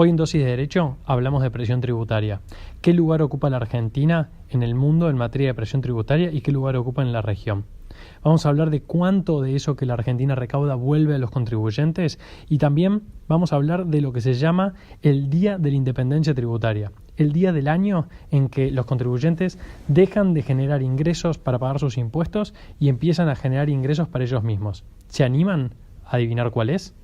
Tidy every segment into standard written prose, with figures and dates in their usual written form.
Hoy en Dosis de Derecho hablamos de presión tributaria. ¿Qué lugar ocupa la Argentina en el mundo en materia de presión tributaria y qué lugar ocupa en la región? Vamos a hablar de cuánto de eso que la Argentina recauda vuelve a los contribuyentes y también vamos a hablar de lo que se llama el Día de la Independencia Tributaria, el día del año en que los contribuyentes dejan de generar ingresos para pagar sus impuestos y empiezan a generar ingresos para ellos mismos. ¿Se animan a adivinar cuál es?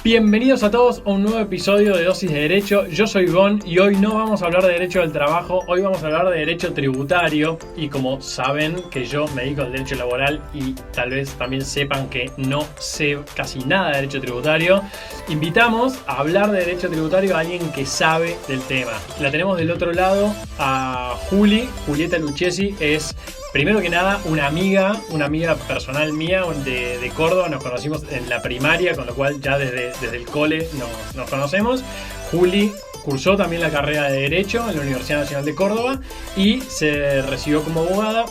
Bienvenidos a todos a un nuevo episodio de Dosis de Derecho. Yo soy Gon y hoy no vamos a hablar de derecho del trabajo, hoy vamos a hablar de derecho tributario. Y como saben que yo me dedico al derecho laboral y tal vez también sepan que no sé casi nada de derecho tributario, invitamos a hablar de derecho tributario a alguien que sabe del tema. La tenemos del otro lado a Julieta Lucchesi. Es primero que nada una amiga personal mía de Córdoba. Nos conocimos en la primaria, con lo cual ya desde el cole nos conocemos. Juli cursó también la carrera de Derecho en la Universidad Nacional de Córdoba y se recibió como abogada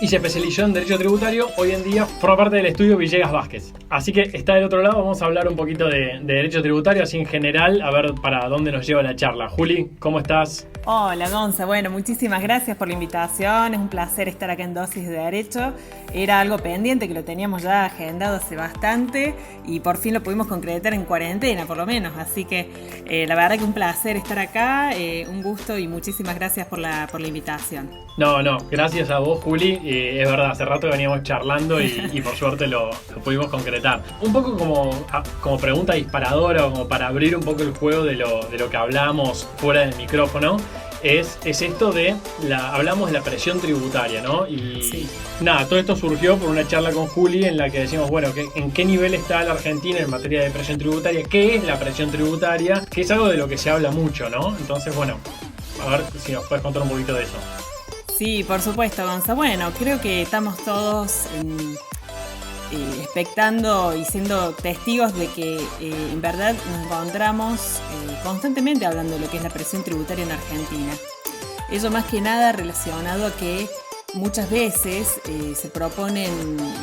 y se especializó en Derecho Tributario. Hoy en día forma parte del estudio Villegas Vázquez. Así que está del otro lado, vamos a hablar un poquito de Derecho Tributario, así en general, a ver para dónde nos lleva la charla. Juli, ¿cómo estás? Hola Gonza, bueno, muchísimas gracias por la invitación, es un placer estar acá en Dosis de Derecho. Era algo pendiente que lo teníamos ya agendado hace bastante y por fin lo pudimos concretar en cuarentena por lo menos, así que la verdad que un placer estar acá, un gusto y muchísimas gracias por la invitación. No, gracias a vos, Juli. Es verdad, hace rato veníamos charlando y por suerte lo pudimos concretar. Un poco como pregunta disparadora, como para abrir un poco el juego de lo que hablamos fuera del micrófono, es esto de hablamos de la presión tributaria, ¿no? Y sí. Nada, todo esto surgió por una charla con Juli en la que decimos, bueno, ¿en qué nivel está la Argentina en materia de presión tributaria? ¿Qué es la presión tributaria? Que es algo de lo que se habla mucho, ¿no? Entonces, bueno, a ver si nos puedes contar un poquito de eso. Sí, por supuesto, Gonza. Bueno, creo que estamos todos expectando y siendo testigos de que en verdad nos encontramos constantemente hablando de lo que es la presión tributaria en Argentina. Ello más que nada relacionado a que muchas veces se proponen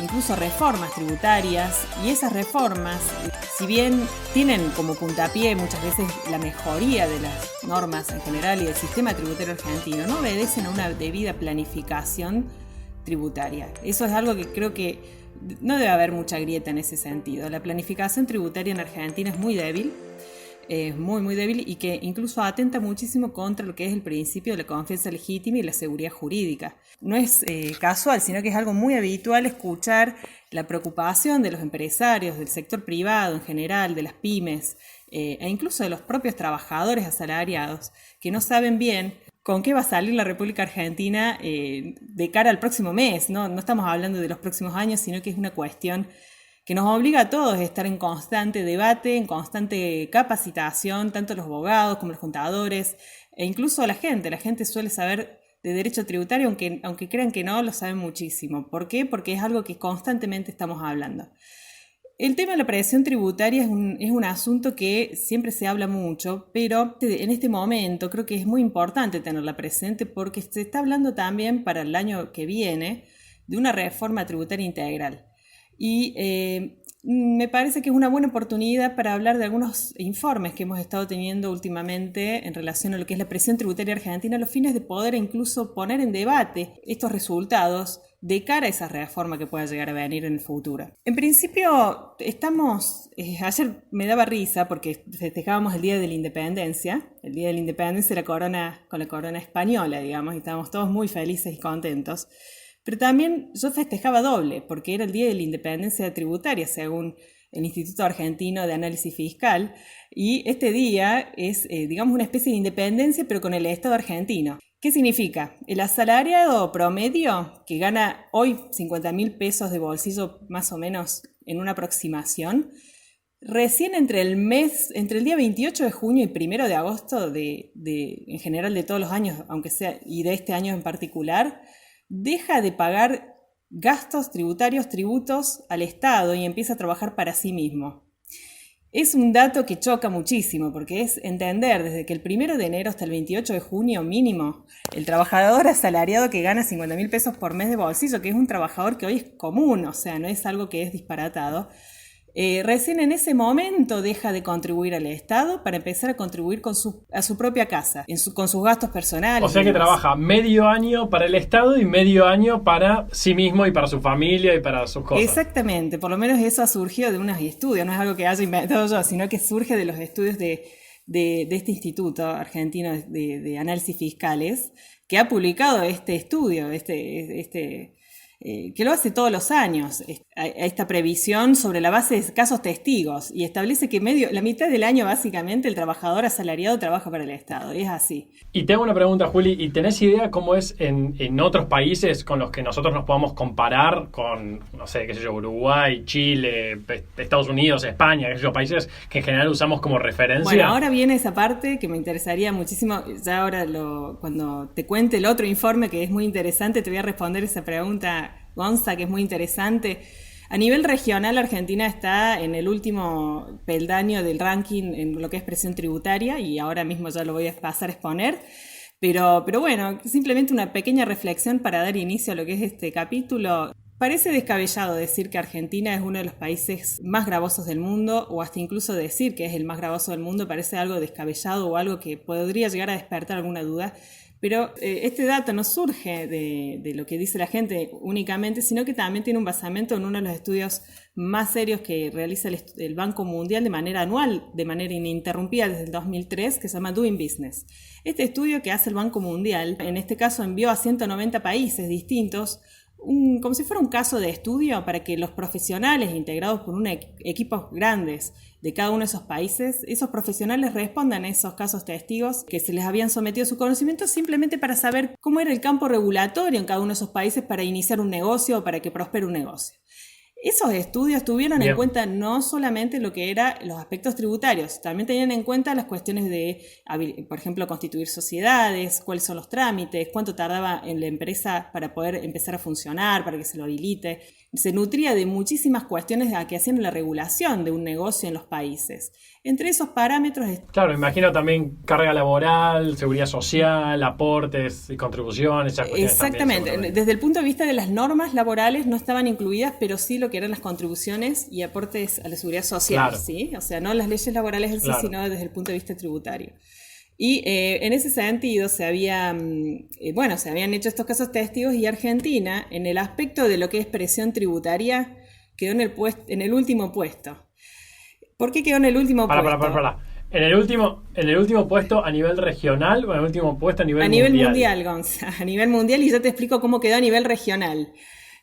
incluso reformas tributarias y esas reformas, si bien tienen como puntapié muchas veces la mejoría de las normas en general y del sistema tributario argentino, no obedecen a una debida planificación tributaria. Eso es algo que creo que no debe haber mucha grieta en ese sentido. La planificación tributaria en Argentina es muy débil, muy débil y que incluso atenta muchísimo contra lo que es el principio de la confianza legítima y la seguridad jurídica. No es casual, sino que es algo muy habitual escuchar la preocupación de los empresarios, del sector privado en general, de las pymes e incluso de los propios trabajadores asalariados que no saben bien con qué va a salir la República Argentina de cara al próximo mes, ¿no? No estamos hablando de los próximos años, sino que es una cuestión que nos obliga a todos a estar en constante debate, en constante capacitación, tanto los abogados como los contadores, e incluso la gente. La gente suele saber de derecho tributario, aunque crean que no, lo saben muchísimo. ¿Por qué? Porque es algo que constantemente estamos hablando. El tema de la presión tributaria es un asunto que siempre se habla mucho, pero en este momento creo que es muy importante tenerla presente porque se está hablando también para el año que viene de una reforma tributaria integral. Y me parece que es una buena oportunidad para hablar de algunos informes que hemos estado teniendo últimamente en relación a lo que es la presión tributaria argentina, a los fines de poder incluso poner en debate estos resultados de cara a esa reforma que pueda llegar a venir en el futuro. En principio, ayer me daba risa porque festejábamos el Día de la Independencia, con la corona española, digamos, y estábamos todos muy felices y contentos. Pero también yo festejaba doble, porque era el Día de la Independencia Tributaria, según el Instituto Argentino de Análisis Fiscal, y este día es, digamos, una especie de independencia, pero con el Estado argentino. ¿Qué significa? El asalariado promedio, que gana hoy 50.000 pesos de bolsillo más o menos en una aproximación, recién entre el día 28 de junio y 1 de agosto en general de todos los años, aunque sea, y de este año en particular, deja de pagar gastos tributarios, tributos al Estado y empieza a trabajar para sí mismo. Es un dato que choca muchísimo porque es entender desde que el 1 de enero hasta el 28 de junio mínimo, el trabajador asalariado que gana 50.000 pesos por mes de bolsillo, que es un trabajador que hoy es común, o sea, no es algo que es disparatado, recién en ese momento deja de contribuir al Estado para empezar a contribuir a su propia casa, con sus gastos personales. O sea que trabaja medio año para el Estado y medio año para sí mismo y para su familia y para sus cosas. Exactamente, por lo menos eso ha surgido de unos estudios, no es algo que haya inventado yo, sino que surge de los estudios de este Instituto Argentino de Análisis Fiscales, que ha publicado este estudio, que lo hace todos los años, esta previsión sobre la base de casos testigos, y establece que la mitad del año básicamente el trabajador asalariado trabaja para el Estado, es así. Y te hago una pregunta, Juli, ¿y tenés idea cómo es en otros países con los que nosotros nos podamos comparar con, no sé, qué sé yo, Uruguay, Chile, Estados Unidos, España, qué sé yo, países que en general usamos como referencia? Bueno, ahora viene esa parte que me interesaría muchísimo, ya ahora cuando te cuente el otro informe que es muy interesante, te voy a responder esa pregunta, Gonza, que es muy interesante. A nivel regional, Argentina está en el último peldaño del ranking en lo que es presión tributaria y ahora mismo ya lo voy a pasar a exponer. Pero bueno, simplemente una pequeña reflexión para dar inicio a lo que es este capítulo. Parece descabellado decir que Argentina es uno de los países más gravosos del mundo, o hasta incluso decir que es el más gravoso del mundo parece algo descabellado o algo que podría llegar a despertar alguna duda. Pero este dato no surge de lo que dice la gente únicamente, sino que también tiene un basamento en uno de los estudios más serios que realiza el Banco Mundial de manera anual, de manera ininterrumpida desde el 2003, que se llama Doing Business. Este estudio que hace el Banco Mundial, en este caso envió a 190 países distintos, como si fuera un caso de estudio para que los profesionales integrados por equipos grandes de cada uno de esos países, esos profesionales respondan a esos casos testigos que se les habían sometido a su conocimiento simplemente para saber cómo era el campo regulatorio en cada uno de esos países para iniciar un negocio o para que prospere un negocio. Esos estudios tuvieron en cuenta no solamente lo que eran los aspectos tributarios, también tenían en cuenta las cuestiones de, por ejemplo, constituir sociedades, cuáles son los trámites, cuánto tardaba en la empresa para poder empezar a funcionar, para que se lo habilite. Se nutría de muchísimas cuestiones que hacían la regulación de un negocio en los países. Entre esos parámetros... Claro, imagino también carga laboral, seguridad social, aportes y contribuciones. Esas cuestiones. Exactamente. También, desde el punto de vista de las normas laborales no estaban incluidas, pero sí lo que eran las contribuciones y aportes a la seguridad social. Claro. ¿Sí? O sea, no las leyes laborales en sí, sino desde el punto de vista tributario. Y en ese sentido se habían hecho estos casos testigos y Argentina, en el aspecto de lo que es presión tributaria, quedó en el último puesto. ¿Por qué quedó en el último puesto? Para. ¿En el último puesto a nivel regional o en el último puesto a nivel mundial? A nivel mundial, Gonza. A nivel mundial, y yo te explico cómo quedó a nivel regional.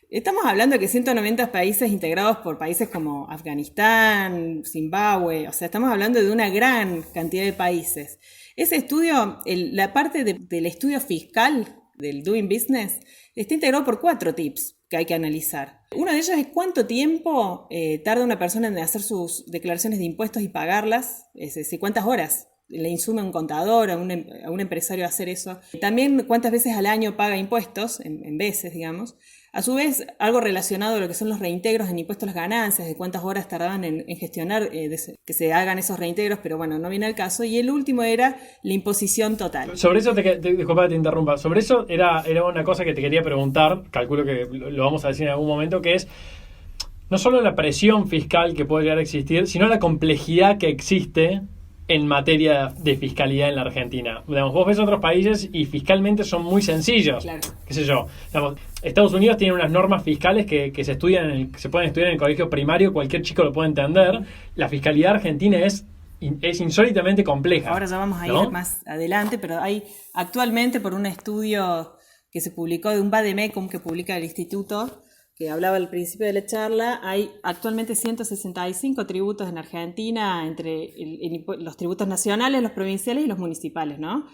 Estamos hablando de que 190 países integrados por países como Afganistán, Zimbabue, o sea, estamos hablando de una gran cantidad de países. Ese estudio, la parte del estudio fiscal del Doing Business, está integrado por 4 tips que hay que analizar. Uno de ellos es cuánto tiempo tarda una persona en hacer sus declaraciones de impuestos y pagarlas, es decir, cuántas horas le insume a un contador, a un empresario hacer eso. También cuántas veces al año paga impuestos, en veces, digamos. A su vez, algo relacionado a lo que son los reintegros en impuestos a las ganancias, de cuántas horas tardaban en gestionar que se hagan esos reintegros, pero bueno, no viene al caso. Y el último era la imposición total. Sobre eso, disculpa que te interrumpa, sobre eso era una cosa que te quería preguntar, calculo que lo vamos a decir en algún momento, que es no solo la presión fiscal que puede llegar a existir, sino la complejidad que existe en materia de fiscalidad en la Argentina. Digamos, vos ves otros países y fiscalmente son muy sencillos. Claro. Qué sé yo. Digamos, Estados Unidos tiene unas normas fiscales que se pueden estudiar en el colegio primario, cualquier chico lo puede entender. La fiscalidad argentina es insólitamente compleja. Ahora ya vamos a ir más adelante, pero hay actualmente, por un estudio que se publicó de un vademecum que publica el Instituto, que hablaba al principio de la charla, hay actualmente 165 tributos en Argentina, entre los tributos nacionales, los provinciales y los municipales, ¿no?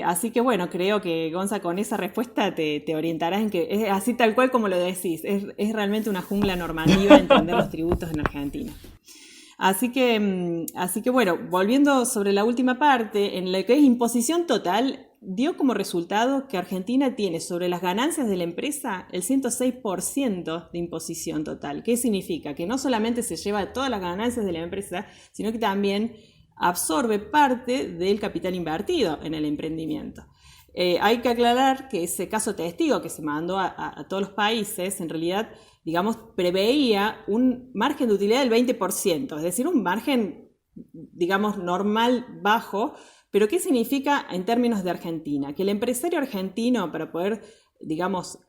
Así que bueno, creo que Gonza con esa respuesta te orientarás en que es así tal cual como lo decís, es realmente una jungla normativa entender los tributos en Argentina. Así que bueno, volviendo sobre la última parte, en lo que es imposición total, dio como resultado que Argentina tiene sobre las ganancias de la empresa el 106% de imposición total. ¿Qué significa? Que no solamente se lleva todas las ganancias de la empresa, sino que también absorbe parte del capital invertido en el emprendimiento. Hay que aclarar que ese caso testigo que se mandó a todos los países, en realidad, digamos, preveía un margen de utilidad del 20%, es decir, un margen, digamos, normal, bajo. Pero ¿qué significa en términos de Argentina? Que el empresario argentino, para poder, digamos,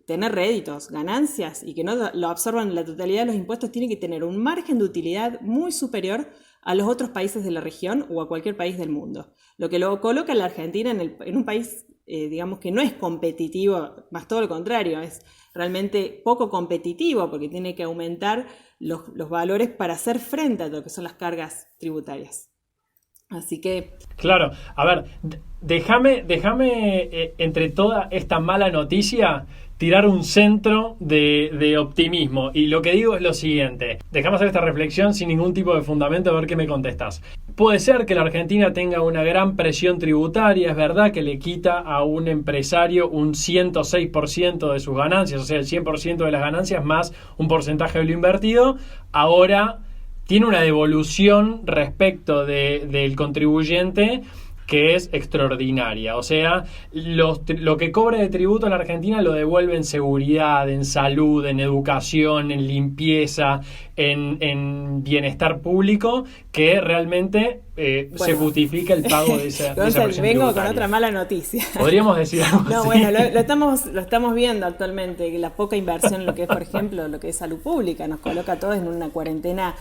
tener réditos, ganancias, y que no lo absorban la totalidad de los impuestos, tiene que tener un margen de utilidad muy superior a los otros países de la región o a cualquier país del mundo. Lo que lo coloca a la Argentina en un país, digamos, que no es competitivo, más todo lo contrario, es realmente poco competitivo porque tiene que aumentar los valores para hacer frente a lo que son las cargas tributarias. Así que... Claro, a ver, déjame entre toda esta mala noticia tirar un centro de optimismo. Y lo que digo es lo siguiente. Déjame hacer esta reflexión sin ningún tipo de fundamento, a ver qué me contestás. Puede ser que la Argentina tenga una gran presión tributaria, es verdad que le quita a un empresario un 106% de sus ganancias, o sea, el 100% de las ganancias más un porcentaje de lo invertido. Ahora tiene una devolución respecto del contribuyente que es extraordinaria. O sea, lo que cobra de tributo en la Argentina lo devuelve en seguridad, en salud, en educación, en limpieza, en bienestar público, que realmente se justifica el pago de esa presión vengo tributaria. Con otra mala noticia. Podríamos decir algo No, así. bueno, lo estamos viendo actualmente, la poca inversión en lo que es, por ejemplo, lo que es salud pública, nos coloca a todos en una cuarentena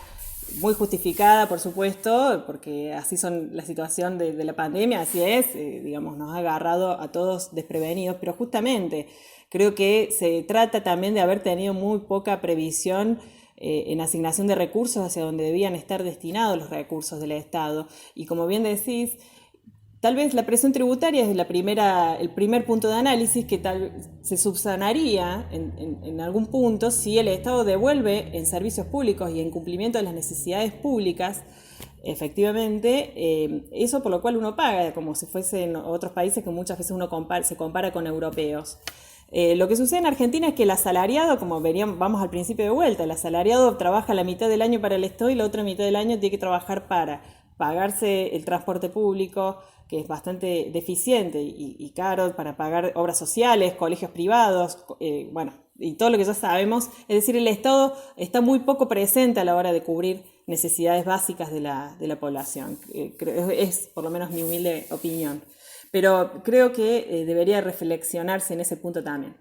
muy justificada, por supuesto, porque así son la situación de la pandemia, así es, digamos, nos ha agarrado a todos desprevenidos, pero justamente creo que se trata también de haber tenido muy poca previsión en asignación de recursos hacia donde debían estar destinados los recursos del Estado. Y como bien decís, tal vez la presión tributaria es el primer punto de análisis que se subsanaría en algún punto si el Estado devuelve en servicios públicos y en cumplimiento de las necesidades públicas, efectivamente, eso por lo cual uno paga, como si fuese en otros países que muchas veces uno se compara con europeos. Lo que sucede en Argentina es que el asalariado, como vamos al principio de vuelta, el asalariado trabaja la mitad del año para el Estado y la otra mitad del año tiene que trabajar para pagarse el transporte público, que es bastante deficiente y caro, para pagar obras sociales, colegios privados, bueno, y todo lo que ya sabemos. Es decir, el Estado está muy poco presente a la hora de cubrir necesidades básicas de la población. Es por lo menos mi humilde opinión. Pero creo que debería reflexionarse en ese punto también.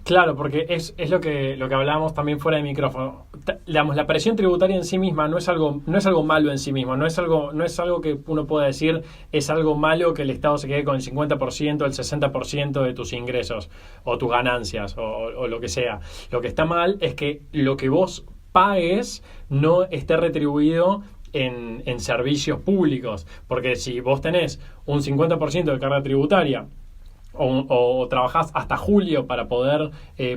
Claro, porque es lo que hablábamos también fuera de micrófono. Digamos, la presión tributaria en sí misma no es algo malo en sí mismo, no es algo que uno pueda decir es algo malo que el Estado se quede con el 50%, el 60% de tus ingresos o tus ganancias o lo que sea. Lo que está mal es que lo que vos pagues no esté retribuido en servicios públicos, porque si vos tenés un 50% de carga tributaria o trabajás hasta julio para poder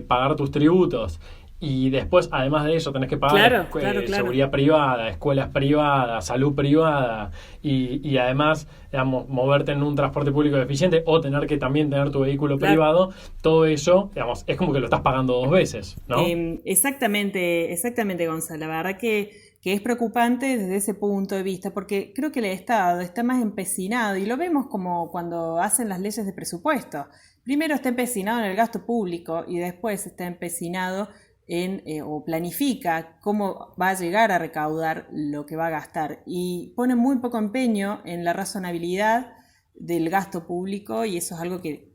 pagar tus tributos y después además de eso tenés que pagar seguridad privada, escuelas privadas, salud privada y además, digamos, moverte en un transporte público eficiente o tener que también tener tu vehículo privado, todo eso, digamos, es como que lo estás pagando dos veces, ¿no? Exactamente, Gonzalo. La verdad que es preocupante desde ese punto de vista, porque creo que el Estado está más empecinado, y lo vemos como cuando hacen las leyes de presupuesto. Primero está empecinado en el gasto público y después está empecinado o planifica cómo va a llegar a recaudar lo que va a gastar, y pone muy poco empeño en la razonabilidad del gasto público, y eso es algo que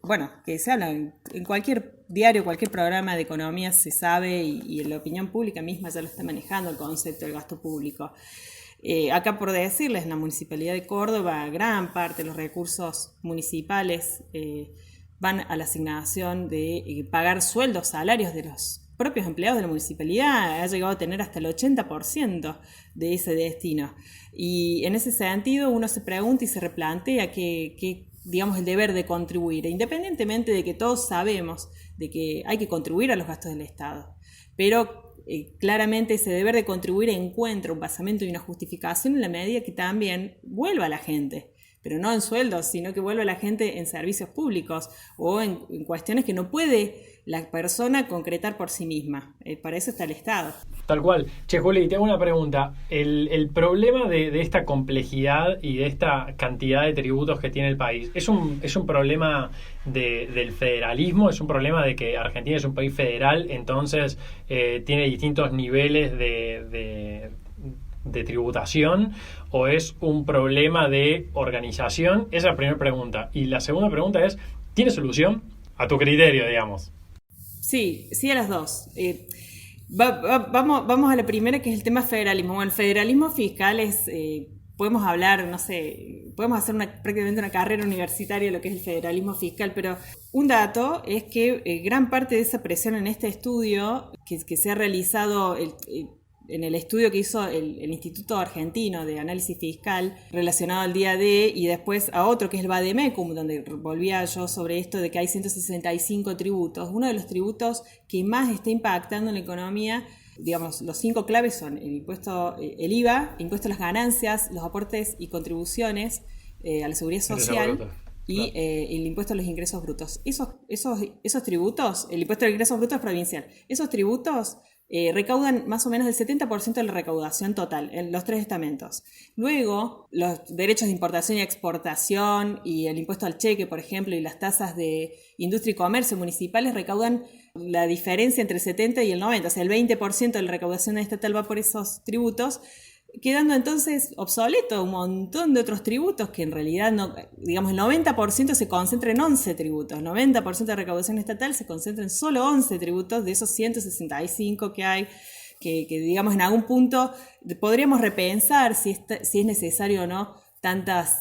se habla en cualquier diario, cualquier programa de economía se sabe, y la opinión pública misma ya lo está manejando, el concepto del gasto público. Acá, por decirles, en la Municipalidad de Córdoba, gran parte de los recursos municipales van a la asignación de pagar sueldos, salarios de los propios empleados de la municipalidad. Ha llegado a tener hasta el 80% de ese destino. Y en ese sentido uno se pregunta y se replantea que digamos, el deber de contribuir, independientemente de que todos sabemos de que hay que contribuir a los gastos del Estado. Pero claramente ese deber de contribuir encuentra un basamento y una justificación en la medida que también vuelva a la gente. pero no en sueldos, sino que vuelve a la gente en servicios públicos o en cuestiones que no puede la persona concretar por sí misma. Para eso está el Estado. Tal cual. Che, Juli, te hago una pregunta. El problema de esta complejidad y de esta cantidad de tributos que tiene el país, ¿es un problema del federalismo? ¿Es un problema de que Argentina es un país federal, entonces tiene distintos niveles de tributación? ¿O es un problema de organización? Esa es la primera pregunta. Y la segunda pregunta es, ¿tiene solución? A tu criterio, digamos. Sí, sí a las dos. Vamos a la primera, que es el tema federalismo. Bueno, el federalismo fiscal es, podemos hablar, no sé, podemos hacer prácticamente una carrera universitaria de lo que es el federalismo fiscal, pero un dato es que gran parte de esa presión en este estudio, que se ha realizado en el estudio que hizo el Instituto Argentino de Análisis Fiscal relacionado al día D, y después a otro que es el Bademecum, donde volvía yo sobre esto de que hay 165 tributos. Uno de los tributos que más está impactando en la economía, digamos, los 5 claves son el impuesto, el IVA, impuesto a las ganancias, los aportes y contribuciones a la seguridad social y el impuesto a los ingresos brutos. Esos tributos, el impuesto a los ingresos brutos es provincial, esos tributos recaudan más o menos el 70% de la recaudación total en los 3 estamentos. Luego, los derechos de importación y exportación y el impuesto al cheque, por ejemplo, y las tasas de industria y comercio municipales recaudan la diferencia entre el 70 y el 90, o sea, el 20% de la recaudación estatal va por esos tributos, quedando entonces obsoleto un montón de otros tributos que en realidad no, digamos, el 90% se concentra en 11 tributos, 90% de recaudación estatal se concentra en solo 11 tributos de esos 165 que hay, que digamos en algún punto podríamos repensar si es necesario o no tantos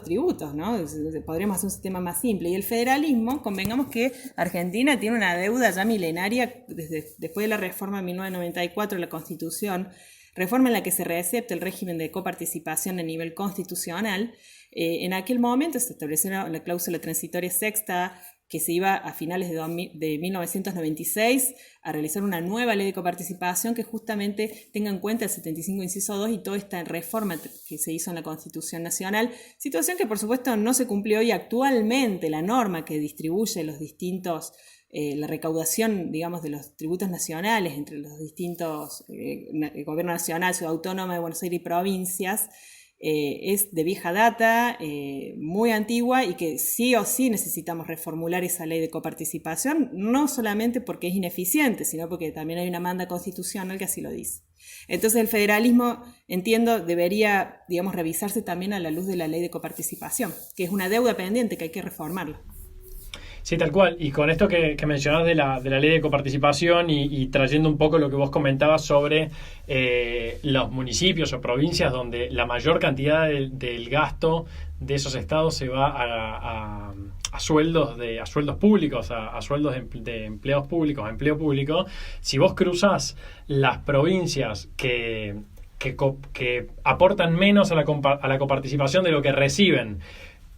tributos, ¿no? Podríamos hacer un sistema más simple. Y el federalismo, convengamos que Argentina tiene una deuda ya milenaria después de la reforma de 1994 de la Constitución, reforma en la que se reacepta el régimen de coparticipación a nivel constitucional. En aquel momento se estableció la cláusula transitoria sexta, que se iba a finales de 1996 a realizar una nueva ley de coparticipación que justamente tenga en cuenta el 75 inciso 2 y toda esta reforma que se hizo en la Constitución Nacional, situación que por supuesto no se cumplió, y actualmente la norma que distribuye los distintos la recaudación, digamos, de los tributos nacionales entre los distintos gobierno nacional, ciudad autónoma de Buenos Aires y provincias, es de vieja data, muy antigua, y que sí o sí necesitamos reformular esa ley de coparticipación, no solamente porque es ineficiente, sino porque también hay una manda constitucional que así lo dice. Entonces el federalismo, entiendo, debería, digamos, revisarse también a la luz de la ley de coparticipación, que es una deuda pendiente que hay que reformarla. Sí, tal cual. Y con esto que mencionás de la ley de coparticipación y trayendo un poco lo que vos comentabas sobre los municipios o provincias donde la mayor cantidad del gasto de esos estados se va a sueldos públicos, a sueldos de empleados públicos, a empleo público. Si vos cruzás las provincias que aportan menos a la coparticipación de lo que reciben,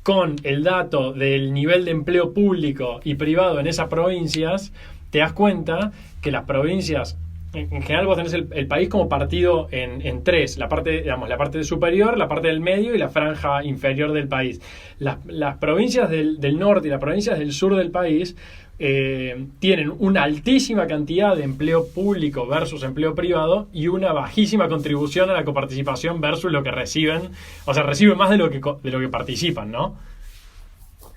con el dato del nivel de empleo público y privado en esas provincias, te das cuenta que las provincias, en general vos tenés el país como partido en 3, la parte superior, la parte del medio y la franja inferior del país. Las provincias del norte y las provincias del sur del país tienen una altísima cantidad de empleo público versus empleo privado y una bajísima contribución a la coparticipación versus lo que reciben, o sea, reciben más de lo que participan, ¿no?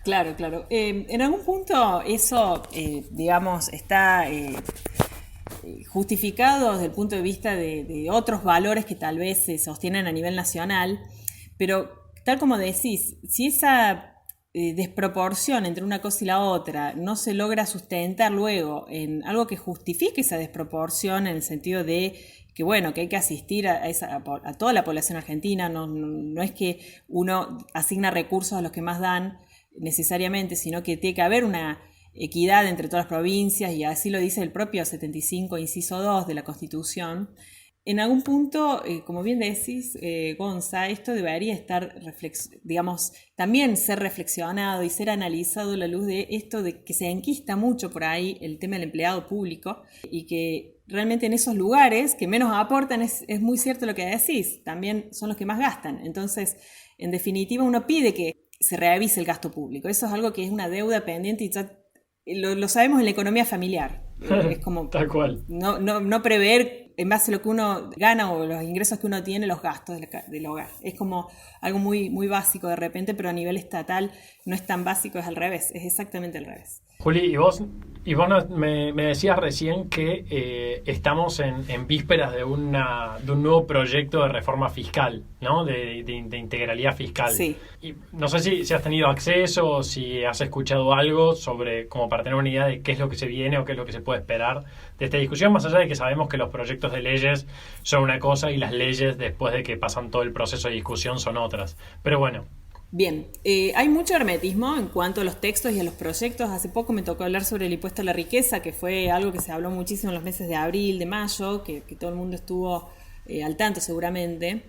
Claro. En algún punto eso, digamos, está justificado desde el punto de vista de otros valores que tal vez se sostienen a nivel nacional, pero tal como decís, si esa desproporción entre una cosa y la otra no se logra sustentar luego en algo que justifique esa desproporción, en el sentido de que bueno, que hay que asistir a toda la población argentina, no es que uno asigna recursos a los que más dan necesariamente, sino que tiene que haber una equidad entre todas las provincias, y así lo dice el propio 75 inciso 2 de la Constitución. En algún punto, como bien decís, Gonza, esto debería estar, digamos, también ser reflexionado y ser analizado a la luz de esto de que se enquista mucho por ahí el tema del empleado público, y que realmente en esos lugares que menos aportan, es muy cierto lo que decís, también son los que más gastan. Entonces, En definitiva, uno pide que se revise el gasto público. Eso es algo que es una deuda pendiente y ya lo sabemos en la economía familiar. Es como tal cual. No prever en base a lo que uno gana o los ingresos que uno tiene, los gastos del hogar. Es como algo muy, muy básico de repente, pero a nivel estatal no es tan básico, es al revés, es exactamente al revés. Juli, y vos me decías recién que estamos en vísperas de un nuevo proyecto de reforma fiscal, ¿no? De integralidad fiscal. Sí. Y no sé si has tenido acceso o si has escuchado algo sobre, como para tener una idea de qué es lo que se viene o qué es lo que se puede esperar de esta discusión, más allá de que sabemos que los proyectos de leyes son una cosa y las leyes, después de que pasan todo el proceso de discusión, son otras. Pero bueno. Bien, hay mucho hermetismo en cuanto a los textos y a los proyectos. Hace poco me tocó hablar sobre el impuesto a la riqueza, que fue algo que se habló muchísimo en los meses de abril, de mayo, que todo el mundo estuvo al tanto seguramente.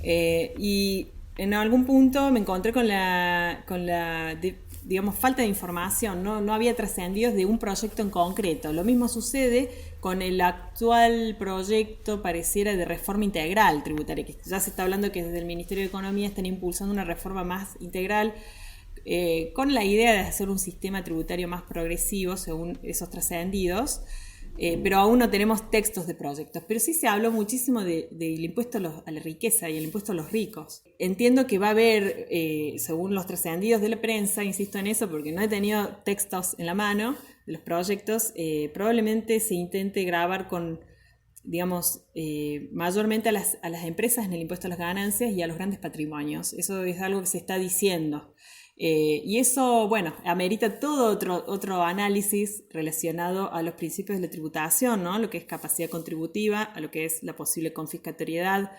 Y en algún punto me encontré con la digamos, falta de información, no había trascendidos de un proyecto en concreto. Lo mismo sucede con el actual proyecto, pareciera, de reforma integral tributaria, que ya se está hablando que desde el Ministerio de Economía están impulsando una reforma más integral, con la idea de hacer un sistema tributario más progresivo según esos trascendidos. Pero aún no tenemos textos de proyectos. Pero sí se habló muchísimo del impuesto a la riqueza y el impuesto a los ricos. Entiendo que va a haber, según los trascendidos de la prensa, insisto en eso porque no he tenido textos en la mano de los proyectos, probablemente se intente grabar con, digamos, mayormente a las empresas en el impuesto a las ganancias y a los grandes patrimonios. Eso es algo que se está diciendo. Y eso, bueno, amerita todo otro análisis relacionado a los principios de la tributación, ¿no? Lo que es capacidad contributiva, a lo que es la posible confiscatoriedad.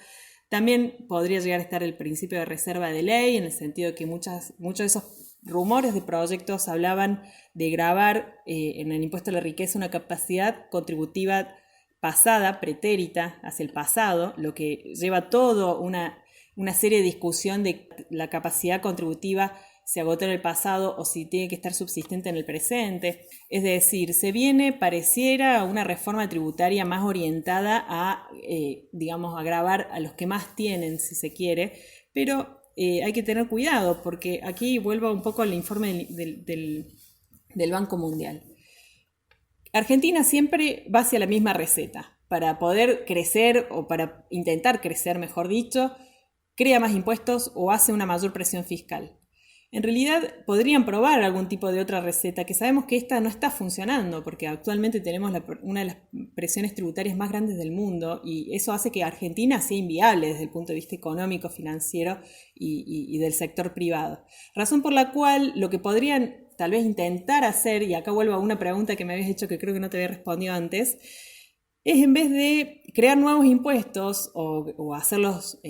También podría llegar a estar el principio de reserva de ley, en el sentido de que muchos de esos rumores de proyectos hablaban de gravar en el impuesto a la riqueza una capacidad contributiva pasada, pretérita, hacia el pasado, lo que lleva todo una serie de discusión de la capacidad contributiva se agotó en el pasado o si tiene que estar subsistente en el presente. Es decir, se viene, pareciera, una reforma tributaria más orientada a, digamos, a gravar a los que más tienen, si se quiere, pero hay que tener cuidado porque aquí vuelvo un poco al informe del Banco Mundial. Argentina siempre va hacia la misma receta. Para poder crecer o para intentar crecer, mejor dicho, crea más impuestos o hace una mayor presión fiscal. En realidad podrían probar algún tipo de otra receta, que sabemos que esta no está funcionando, porque actualmente tenemos una de las presiones tributarias más grandes del mundo y eso hace que Argentina sea inviable desde el punto de vista económico, financiero y del sector privado. Razón por la cual lo que podrían tal vez intentar hacer, y acá vuelvo a una pregunta que me habías hecho que creo que no te había respondido antes, es en vez de crear nuevos impuestos o hacerlos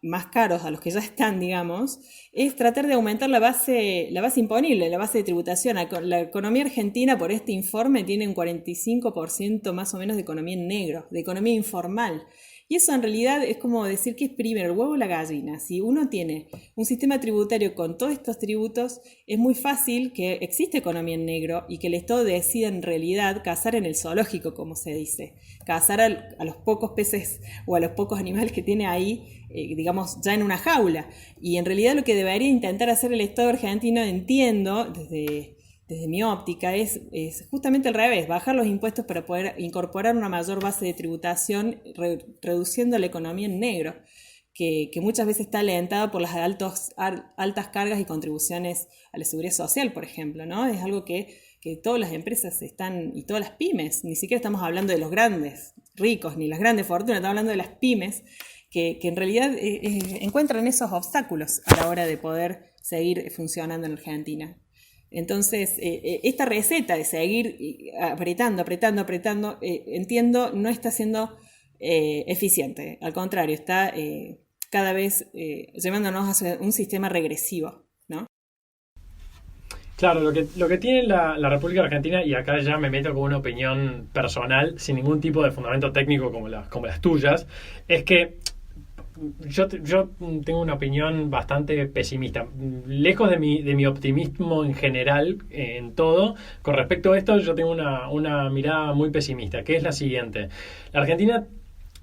más caros a los que ya están, digamos, es tratar de aumentar la base imponible, la base de tributación. La economía argentina, por este informe, tiene un 45% más o menos de economía en negro, de economía informal. Y eso en realidad es como decir que es primero el huevo o la gallina. Si uno tiene un sistema tributario con todos estos tributos, es muy fácil que exista economía en negro y que el Estado decida en realidad cazar en el zoológico, como se dice. Cazar a los pocos peces o a los pocos animales que tiene ahí, digamos, ya en una jaula. Y en realidad lo que debería intentar hacer el Estado argentino, entiendo, desde mi óptica, es justamente al revés, bajar los impuestos para poder incorporar una mayor base de tributación, reduciendo la economía en negro, que muchas veces está alentada por las altas cargas y contribuciones a la seguridad social, por ejemplo, ¿no? Es algo que todas las empresas están, y todas las pymes, ni siquiera estamos hablando de los grandes ricos, ni las grandes fortunas, estamos hablando de las pymes, que en realidad encuentran esos obstáculos a la hora de poder seguir funcionando en Argentina. Entonces, esta receta de seguir apretando, entiendo, no está siendo eficiente. Al contrario, está cada vez llevándonos hacia un sistema regresivo, ¿no? Claro, lo que tiene la República Argentina, y acá ya me meto con una opinión personal, sin ningún tipo de fundamento técnico como las tuyas, es que yo tengo una opinión bastante pesimista. Lejos de mi optimismo en general, en todo, con respecto a esto, yo tengo una mirada muy pesimista, que es la siguiente. La Argentina,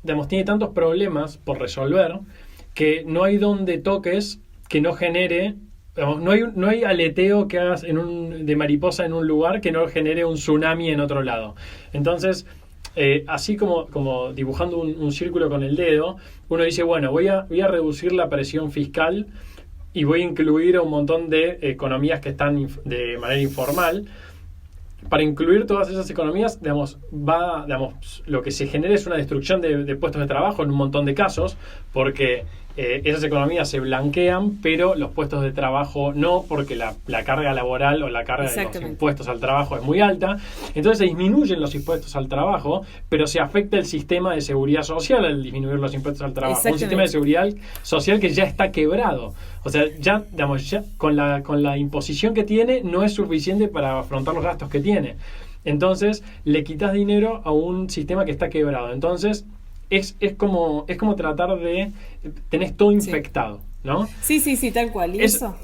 digamos, tiene tantos problemas por resolver que no hay donde toques que no genere, digamos, no hay aleteo que hagas de mariposa en un lugar que no genere un tsunami en otro lado. Entonces, así como dibujando un círculo con el dedo, uno dice, bueno, voy a reducir la presión fiscal y voy a incluir a un montón de economías que están de manera informal. Para incluir todas esas economías, digamos, lo que se genera es una destrucción de puestos de trabajo en un montón de casos, porque esas economías se blanquean, pero los puestos de trabajo no, porque la carga laboral o la carga de los impuestos al trabajo es muy alta. Entonces se disminuyen los impuestos al trabajo, pero se afecta el sistema de seguridad social al disminuir los impuestos al trabajo. Un sistema de seguridad social que ya está quebrado. O sea, ya con la imposición que tiene no es suficiente para afrontar los gastos que tiene. Entonces le quitas dinero a un sistema que está quebrado. Entonces es como tratar de... tenés todo infectado, ¿no? Sí, tal cual. ¿Y eso?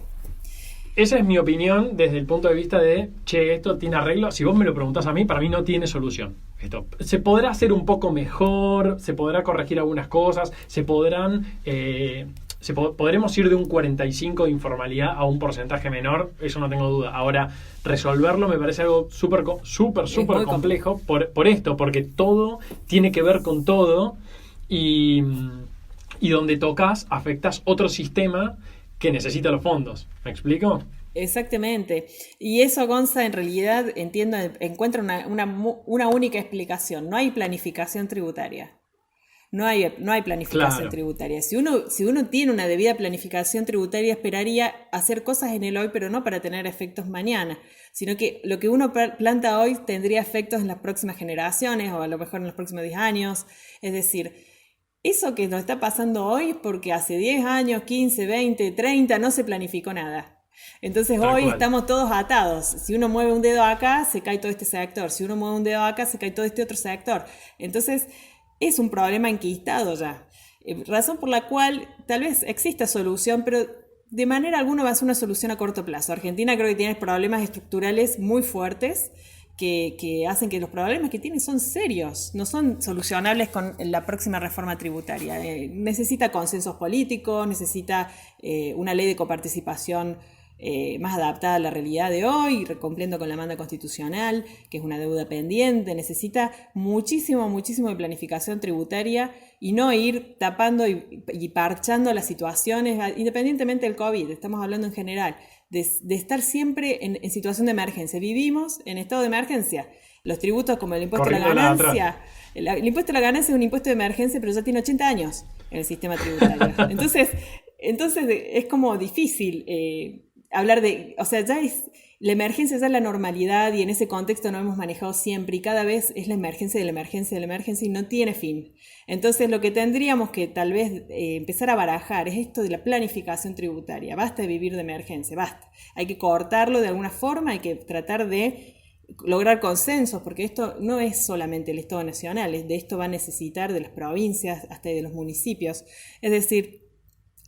Esa es mi opinión desde el punto de vista de, esto tiene arreglo. Si vos me lo preguntás a mí, para mí no tiene solución. Esto se podrá hacer un poco mejor, se podrá corregir algunas cosas, podremos ir de un 45% de informalidad a un porcentaje menor, eso no tengo duda. Ahora, resolverlo me parece algo súper complejo por esto, porque todo tiene que ver con todo y donde tocas afectas otro sistema que necesita los fondos. ¿Me explico? Exactamente. Y eso, Gonza, en realidad encuentra una única explicación. No hay planificación tributaria. No hay planificación tributaria. Si uno tiene una debida planificación tributaria, esperaría hacer cosas en el hoy, pero no para tener efectos mañana, sino que lo que uno planta hoy tendría efectos en las próximas generaciones o a lo mejor en los próximos 10 años. Es decir, eso que nos está pasando hoy es porque hace 10 años, 15, 20, 30 no se planificó nada. Entonces hoy estamos todos atados. Si uno mueve un dedo acá, se cae todo este sector. Si uno mueve un dedo acá, se cae todo este otro sector. Entonces es un problema enquistado ya. Razón por la cual tal vez exista solución, pero de manera alguna va a ser una solución a corto plazo. Argentina creo que tiene problemas estructurales muy fuertes que hacen que los problemas que tiene son serios, no son solucionables con la próxima reforma tributaria. Necesita consensos políticos, necesita una ley de coparticipación más adaptada a la realidad de hoy, cumpliendo con la demanda constitucional, que es una deuda pendiente. Necesita muchísimo de planificación tributaria y no ir tapando y parchando las situaciones, independientemente del COVID, estamos hablando en general, de estar siempre en situación de emergencia. Vivimos en estado de emergencia. Los tributos como el impuesto a la ganancia, el impuesto a la ganancia es un impuesto de emergencia, pero ya tiene 80 años en el sistema tributario. Entonces es como difícil hablar de, o sea, la emergencia ya es la normalidad y en ese contexto no hemos manejado siempre y cada vez es la emergencia de la emergencia de la emergencia y no tiene fin. Entonces lo que tendríamos que tal vez empezar a barajar es esto de la planificación tributaria. Basta de vivir de emergencia, basta. Hay que cortarlo de alguna forma, hay que tratar de lograr consensos, porque esto no es solamente el Estado Nacional, de esto va a necesitar de las provincias hasta de los municipios. Es decir,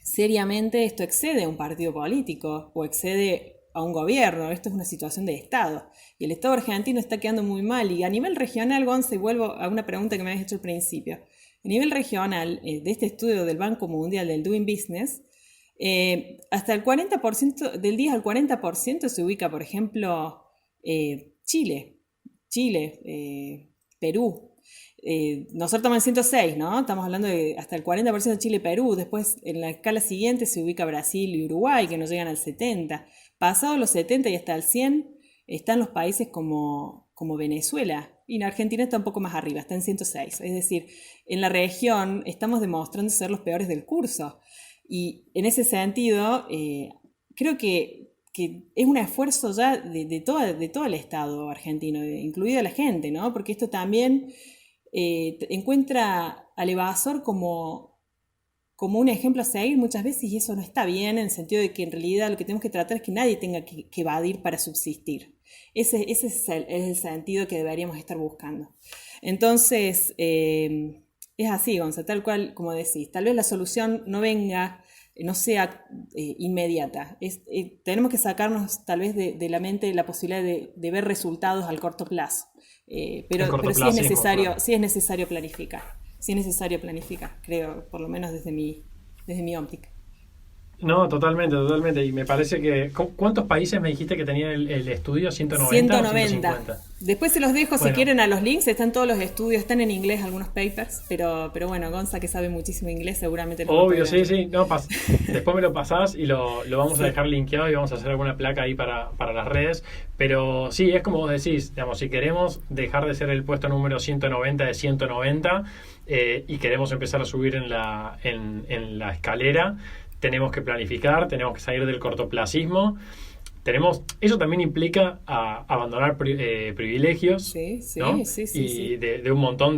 seriamente esto excede a un partido político o excede a un gobierno. Esto es una situación de Estado y el Estado argentino está quedando muy mal. Y a nivel regional, Gonza, y vuelvo a una pregunta que me habías hecho al principio, a nivel regional, de este estudio del Banco Mundial del Doing Business, hasta el 40%, del 10 al 40% se ubica, por ejemplo, Chile, Perú. Nosotros estamos en 106, ¿no? Estamos hablando de hasta el 40% de Chile y Perú. Después, en la escala siguiente, se ubica Brasil y Uruguay, que no llegan al 70%. Pasados los 70 y hasta el 100, están los países como Venezuela. Y en Argentina está un poco más arriba, está en 106. Es decir, en la región estamos demostrando ser los peores del curso. Y en ese sentido, creo que es un esfuerzo ya de todo el Estado argentino, incluida la gente, ¿no? Porque esto también encuentra al evasor como un ejemplo a seguir muchas veces, y eso no está bien, en el sentido de que en realidad lo que tenemos que tratar es que nadie tenga que evadir para subsistir. Ese es el sentido que deberíamos estar buscando. Entonces, es así, Gonza, tal cual como decís. Tal vez la solución no sea inmediata. Tenemos que sacarnos tal vez de la mente la posibilidad de ver resultados al corto plazo. Pero sí es necesario planificar. Sí es necesario planificar, creo, por lo menos desde mi óptica. No, totalmente, totalmente. Y me parece que... ¿Cuántos países me dijiste que tenía el estudio? ¿190 o 190. 150? Después se los dejo si Bueno, quieren a los links, están todos los estudios, están en inglés algunos papers, pero bueno, Gonza que sabe muchísimo inglés seguramente los va a obvio, poder sí, ayudar. sí. No, después me lo pasás y lo vamos a Sí, dejar linkeado y vamos a hacer alguna placa ahí para las redes. Pero sí, es como vos decís, digamos, si queremos dejar de ser el puesto número 190 de 190 y queremos empezar a subir en la escalera, tenemos que planificar, tenemos que salir del cortoplacismo. Eso también implica abandonar privilegios, sí, sí, ¿no? sí, sí, Y sí. de un montón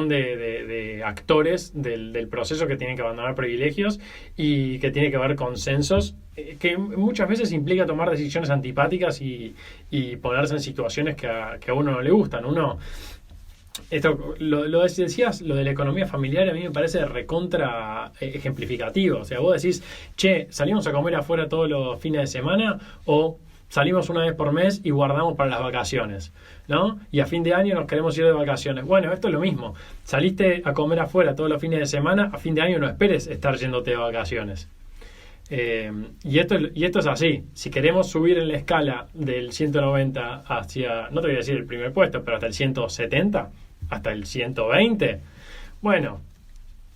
de actores del proceso que tienen que abandonar privilegios y que tiene que haber consensos, que muchas veces implica tomar decisiones antipáticas y ponerse en situaciones que a uno no le gustan. Esto, lo decías, lo de la economía familiar a mí me parece recontra ejemplificativo. O sea, vos decís, che, salimos a comer afuera todos los fines de semana o salimos una vez por mes y guardamos para las vacaciones, ¿no? Y a fin de año nos queremos ir de vacaciones. Bueno, esto es lo mismo. Saliste a comer afuera todos los fines de semana, a fin de año no esperes estar yéndote de vacaciones. Y esto es así. Si queremos subir en la escala del 190 hacia, no te voy a decir el primer puesto, pero hasta el 170, hasta el 120, bueno,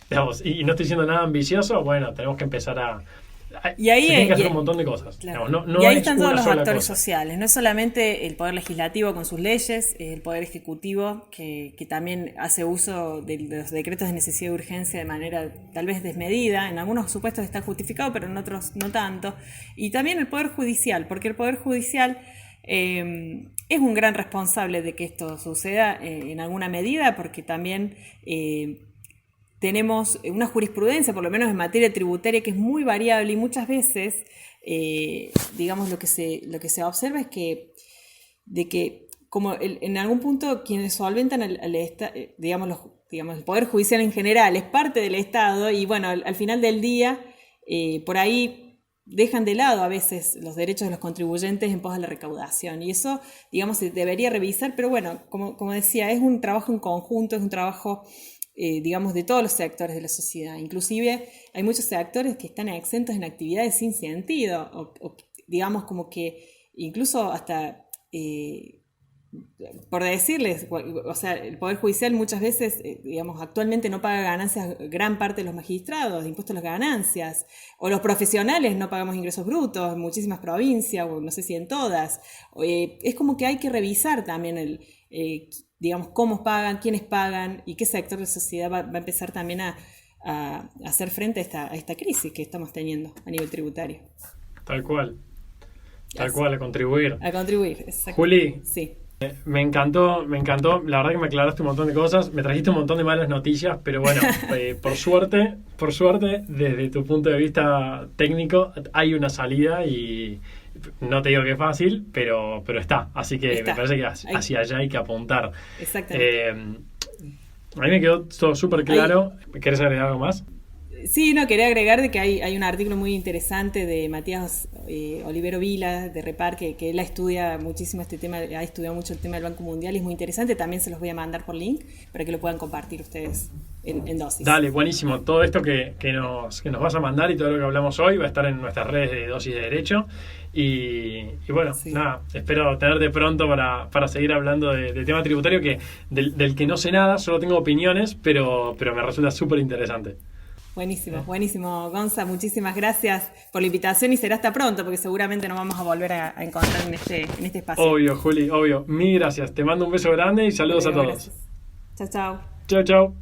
digamos, y no estoy siendo nada ambicioso, bueno, tenemos que empezar Y ahí, se tienen que hacer un montón de cosas. claro. Digamos, Y no ahí es están todos una los sola actores cosa. sociales, no es solamente el poder legislativo con sus leyes, el poder ejecutivo que también hace uso de los decretos de necesidad y urgencia de manera tal vez desmedida, en algunos supuestos está justificado, pero en otros no tanto, y también el poder judicial, porque el poder judicial es un gran responsable de que esto suceda en alguna medida, porque también tenemos una jurisprudencia, por lo menos en materia tributaria, que es muy variable y muchas veces, digamos, lo que se observa es de que como en algún punto quienes solventan digamos, digamos, el Poder Judicial en general es parte del Estado y bueno, al final del día, por ahí dejan de lado a veces los derechos de los contribuyentes en pos de la recaudación y eso, digamos, se debería revisar, pero bueno, como decía, es un trabajo en conjunto, es un trabajo digamos, de todos los sectores de la sociedad. Inclusive hay muchos sectores que están exentos en actividades sin sentido, o digamos como que incluso hasta, por decirles, o sea, el Poder Judicial muchas veces, digamos, actualmente no paga ganancias gran parte de los magistrados, de impuestos a las ganancias, o los profesionales no pagamos ingresos brutos en muchísimas provincias, o no sé si en todas. Es como que hay que revisar también digamos, cómo pagan, quiénes pagan y qué sector de la sociedad va a empezar también a hacer frente a esta crisis que estamos teniendo a nivel tributario. Tal cual, Así, a contribuir. a contribuir, exacto. Juli, Sí. me encantó, la verdad que me aclaraste un montón de cosas, me trajiste un montón de malas noticias, pero bueno, por suerte, desde tu punto de vista técnico, hay una salida y no te digo que es fácil, pero está, así que Está. me parece que hacia allá hay que apuntar. Exactamente. A mí me quedó todo súper claro. ¿Querés agregar algo más? Sí, no, quería agregar de que hay un artículo muy interesante de Matías Olivero Vila, de Repar, que él estudia muchísimo este tema, ha estudiado mucho el tema del Banco Mundial y es muy interesante. También se los voy a mandar por link para que lo puedan compartir ustedes en dosis. Dale, buenísimo. Todo esto que nos vas a mandar y todo lo que hablamos hoy va a estar en nuestras redes de Dosis de Derecho. Y bueno, Sí. nada, espero tenerte pronto para seguir hablando de tema tributario del que no sé nada, solo tengo opiniones, pero me resulta súper interesante. Buenísimo, buenísimo, Gonza, muchísimas gracias por la invitación y será hasta pronto, porque seguramente nos vamos a volver a encontrar en este espacio. Obvio, Juli, obvio. Mil gracias. Te mando un beso grande y saludos a todos. Gracias. Chao, chao. Chao, chao.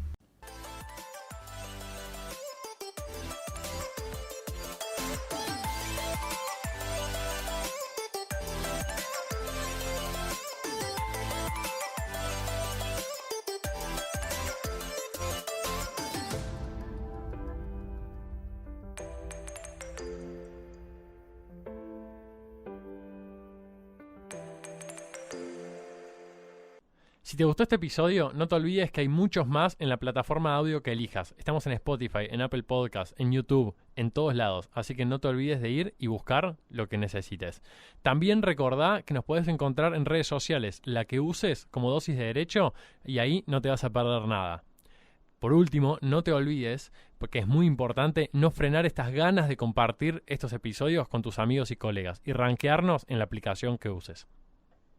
Si te gustó este episodio, no te olvides que hay muchos más en la plataforma de audio que elijas. Estamos en Spotify, en Apple Podcasts, en YouTube, en todos lados. Así que no te olvides de ir y buscar lo que necesites. También recordá que nos podés encontrar en redes sociales, la que uses como Dosis de Derecho, y ahí no te vas a perder nada. Por último, no te olvides, porque es muy importante, no frenar estas ganas de compartir estos episodios con tus amigos y colegas y rankearnos en la aplicación que uses.